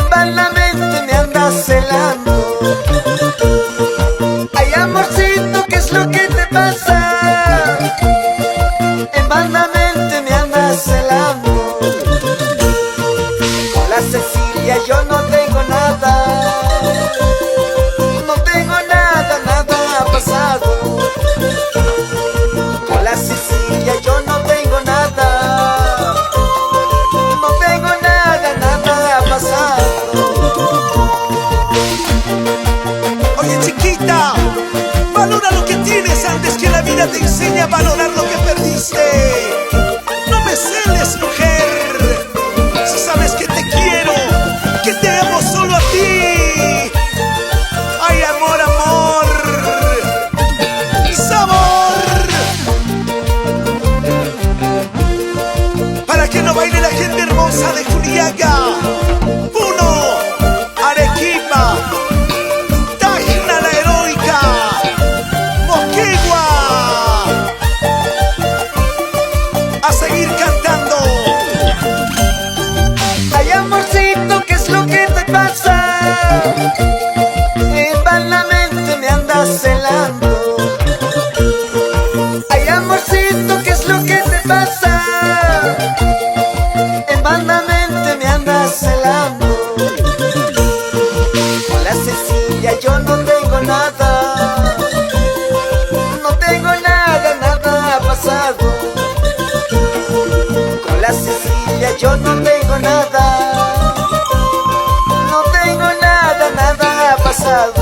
vanamente me andas celando. Ay, amorcito, ¿qué es lo que te pasa? Vanamente me andas celando. Con la Cecilia yo no tengo nada. No tengo nada, nada ha pasado. Con la Cecilia yo no tengo nada. No tengo nada, nada ha pasado. Oye, chiquita, valora lo que tienes antes que la vida te enseñe a valorar lo que perdiste. No me celes, mujer. Si sabes que te quiero, que te amo solo a ti. Ay, amor, amor, sabor. Para que no baile la gente hermosa de Juliaca, Puno, Arequipa, Tacna la heroica, Moquegua. A seguir cantando. Ay, amorcito, ¿qué es lo que te pasa? Vanamente me andas celando. Ay, amorcito, ¿qué es lo que te pasa? Vanamente me andas celando. Con la Cecilia yo no tengo nada. No tengo nada, nada ha pasado. Con la Cecilia yo no tengo nada. No tengo nada, nada ha pasado.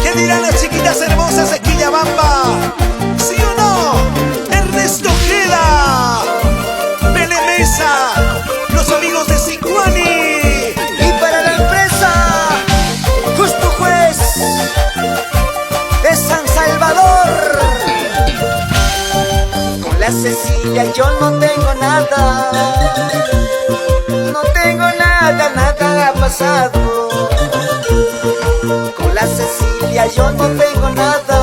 ¿Qué dirán las chiquitas hermosas de Quillabamba? ¿Sí o no? Ernesto Ojeda, Pele Mesa, los amigos de Sicuani. Y para la empresa Justo Juez de San Salvador. Con la Cecilia yo no tengo nada. No tengo nada, nada ha pasado. Con la Cecilia yo no tengo nada.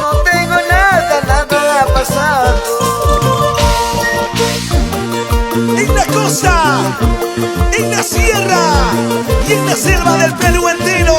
No tengo nada, nada ha pasado. En la costa, en la sierra y en la selva del Perú entero.